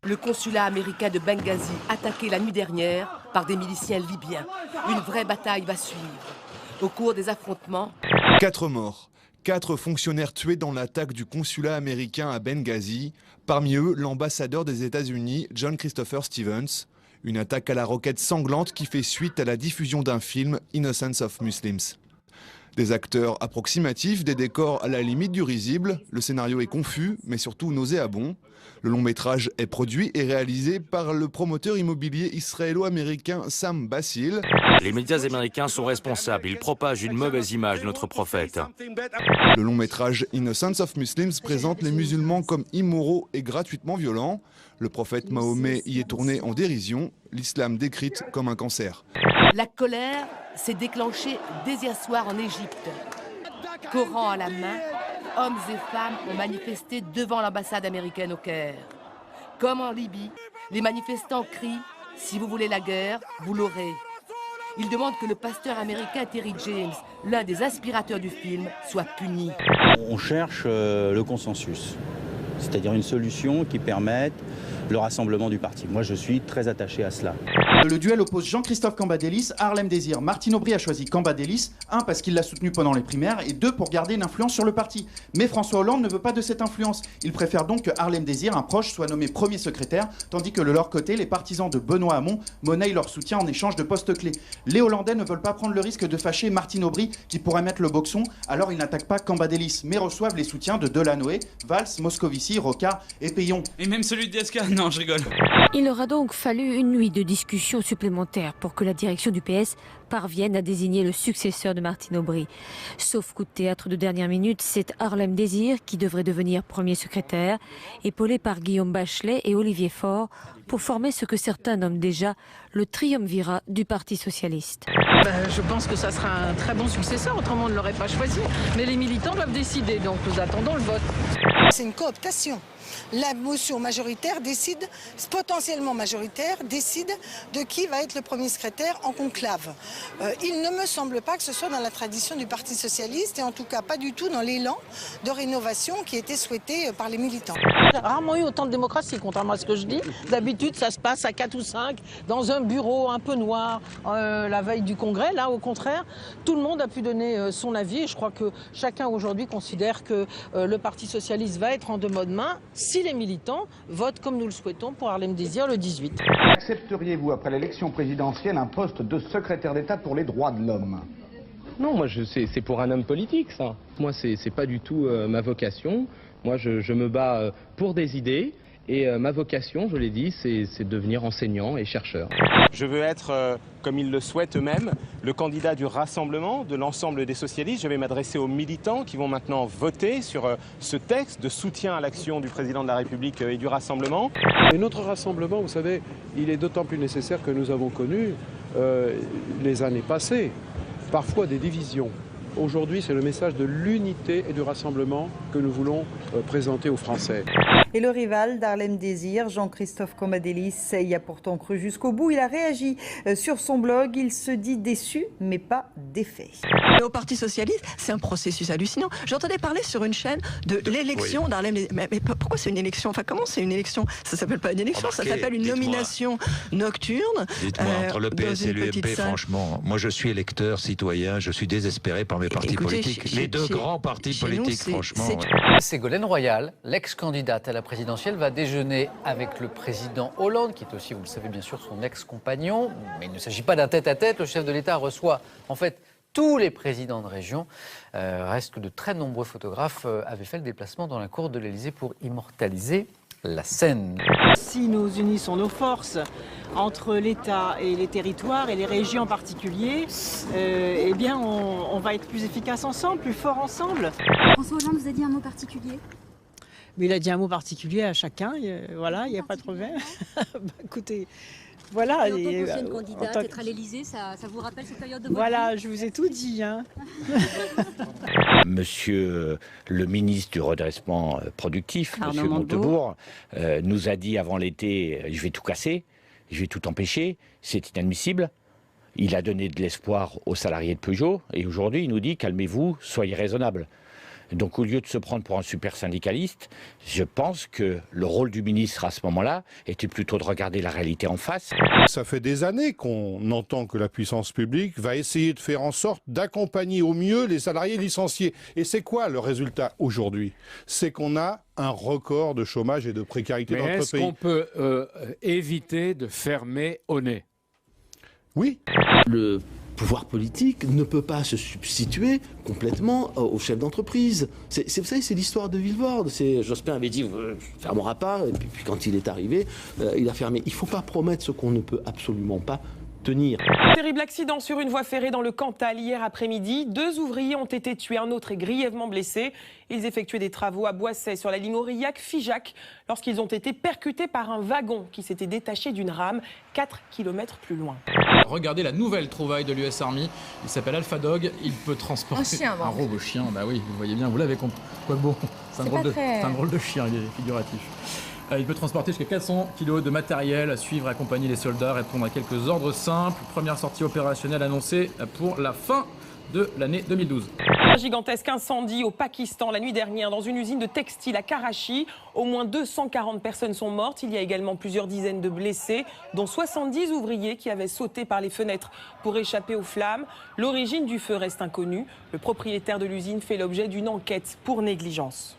Le consulat américain de Benghazi, attaqué la nuit dernière par des miliciens libyens. Une vraie bataille va suivre. Au cours des affrontements, 4 morts. 4 fonctionnaires tués dans l'attaque du consulat américain à Benghazi. Parmi eux, l'ambassadeur des États-Unis, John Christopher Stevens. Une attaque à la roquette sanglante qui fait suite à la diffusion d'un film, Innocence of Muslims. Des acteurs approximatifs, des décors à la limite du risible. Le scénario est confus, mais surtout nauséabond. Le long métrage est produit et réalisé par le promoteur immobilier israélo-américain Sam Bassil. Les médias américains sont responsables, ils propagent une mauvaise image de notre prophète. Le long métrage Innocence of Muslims présente les musulmans comme immoraux et gratuitement violents. Le prophète Mahomet y est tourné en dérision, l'islam décrite comme un cancer. la colère s'est déclenchée dès hier soir en Égypte. Coran à la main, hommes et femmes ont manifesté devant l'ambassade américaine au Caire. Comme en Libye, les manifestants crient « Si vous voulez la guerre, vous l'aurez ». Ils demandent que le pasteur américain Terry James, l'un des inspirateurs du film, soit puni. On cherche le consensus, c'est-à-dire une solution qui permette le rassemblement du parti. Moi, je suis très attaché à cela. Le duel oppose Jean-Christophe Cambadélis à Harlem Désir. Martine Aubry a choisi Cambadélis, 1 parce qu'il l'a soutenu pendant les primaires et 2 pour garder une influence sur le parti. Mais François Hollande ne veut pas de cette influence. Il préfère donc que Harlem Désir, un proche, soit nommé premier secrétaire, tandis que de leur côté, les partisans de Benoît Hamon monnaient leur soutien en échange de postes clés. Les Hollandais ne veulent pas prendre le risque de fâcher Martine Aubry qui pourrait mettre le boxon, alors ils n'attaquent pas Cambadélis, mais reçoivent les soutiens de Delanoë, Valls, Moscovici, Rocard et Payon. Et même celui de DSK, non je rigole. Il aura donc fallu une nuit de discussion supplémentaire pour que la direction du PS parvienne à désigner le successeur de Martine Aubry. Sauf coup de théâtre de dernière minute, c'est Harlem Désir qui devrait devenir premier secrétaire, épaulé par Guillaume Bachelet et Olivier Faure, pour former ce que certains nomment déjà le triumvirat du Parti socialiste. Je pense que ça sera un très bon successeur, autrement on ne l'aurait pas choisi. Mais les militants doivent décider, donc nous attendons le vote. C'est une cooptation. La motion majoritaire décide, potentiellement majoritaire, décide de qui va être le premier secrétaire en conclave. Il ne me semble pas que ce soit dans la tradition du Parti socialiste et en tout cas pas du tout dans l'élan de rénovation qui était souhaité par les militants. Rarement eu autant de démocratie, contrairement à ce que je dis. D'habitude, ça se passe à 4 ou 5, dans un bureau un peu noir, la veille du congrès. Là, au contraire, tout le monde a pu donner son avis et je crois que chacun aujourd'hui considère que le Parti socialiste va être en de bonnes mains si les militants votent comme nous le souhaitons pour Harlem Désir le 18. Accepteriez-vous, après l'élection présidentielle, un poste de secrétaire d'État pour les droits de l'homme? Non, moi c'est pour un homme politique ça. Moi c'est pas du tout ma vocation. Moi je me bats pour des idées et ma vocation, je l'ai dit, c'est devenir enseignant et chercheur. Je veux être, comme ils le souhaitent eux-mêmes, le candidat du rassemblement de l'ensemble des socialistes. Je vais m'adresser aux militants qui vont maintenant voter sur ce texte de soutien à l'action du président de la République et du rassemblement. Et notre rassemblement, vous savez, il est d'autant plus nécessaire que nous avons connu les années passées, parfois des divisions. Aujourd'hui, c'est le message de l'unité et du rassemblement que nous voulons présenter aux Français. Et le rival d'Harlem Désir, Jean-Christophe Cambadélis, y a pourtant cru jusqu'au bout. Il a réagi sur son blog. Il se dit déçu, mais pas défait. Au Parti socialiste, c'est un processus hallucinant. J'entendais parler sur une chaîne de l'élection d'Harlem Désir. Mais pourquoi c'est une élection? Enfin, comment c'est une élection? Ça s'appelle pas une élection, ça s'appelle une nomination nocturne. Dites-moi, entre le PS et l'UMP, franchement, moi je suis électeur, citoyen, je suis désespéré par mes partis politiques. Les deux grands partis politiques, franchement. Ségolène Royal, l'ex-candidate à la présidentielle, va déjeuner avec le président Hollande, qui est aussi, vous le savez bien sûr, son ex-compagnon. Mais il ne s'agit pas d'un tête-à-tête. Le chef de l'État reçoit en fait tous les présidents de région. Reste que de très nombreux photographes avaient fait le déplacement dans la cour de l'Élysée pour immortaliser la scène. Si nous unissons nos forces entre l'État et les territoires et les régions en particulier, eh bien on va être plus efficace ensemble, plus fort ensemble. François Hollande vous a dit un mot particulier? Mais il a dit un mot particulier à chacun, voilà, il n'y a pas de problème. Écoutez, voilà. Et en tant qu'ancienne candidate, être à l'Élysée, ça vous rappelle cette période de votre Voilà, vie? je vous ai tout dit. Hein. Monsieur le ministre du redressement productif, Monsieur Montebourg, nous a dit avant l'été, je vais tout casser, je vais tout empêcher, c'est inadmissible. Il a donné de l'espoir aux salariés de Peugeot et aujourd'hui il nous dit calmez-vous, soyez raisonnables. Donc au lieu de se prendre pour un super syndicaliste, je pense que le rôle du ministre à ce moment-là était plutôt de regarder la réalité en face. Ça fait des années qu'on entend que la puissance publique va essayer de faire en sorte d'accompagner au mieux les salariés licenciés. Et c'est quoi le résultat aujourd'hui? C'est qu'on a un record de chômage et de précarité dans notre pays. Est-ce qu'on peut éviter de fermer au nez? Oui. Le pouvoir politique ne peut pas se substituer complètement au chef d'entreprise. Vous savez, c'est l'histoire de Vilvoorde. Jospin avait dit, ne fermera pas, et puis quand il est arrivé, il a fermé. Il ne faut pas promettre ce qu'on ne peut absolument pas tenir. Terrible accident sur une voie ferrée dans le Cantal hier après-midi. 2 ouvriers ont été tués, un autre est grièvement blessé. Ils effectuaient des travaux à Boisset sur la ligne Aurillac-Figeac lorsqu'ils ont été percutés par un wagon qui s'était détaché d'une rame 4 km plus loin. Regardez la nouvelle trouvaille de l'US Army. Il s'appelle Alpha Dog. Il peut transporter un robot chien. Bah oui, vous voyez bien, vous l'avez compris. Quoi de beau. C'est un drôle de chien, il est figuratif. Il peut transporter jusqu'à 400 kg de matériel, suivre et accompagner les soldats, répondre à quelques ordres simples. Première sortie opérationnelle annoncée pour la fin de l'année 2012. Un gigantesque incendie au Pakistan la nuit dernière dans une usine de textile à Karachi. Au moins 240 personnes sont mortes. Il y a également plusieurs dizaines de blessés, dont 70 ouvriers qui avaient sauté par les fenêtres pour échapper aux flammes. L'origine du feu reste inconnue. Le propriétaire de l'usine fait l'objet d'une enquête pour négligence.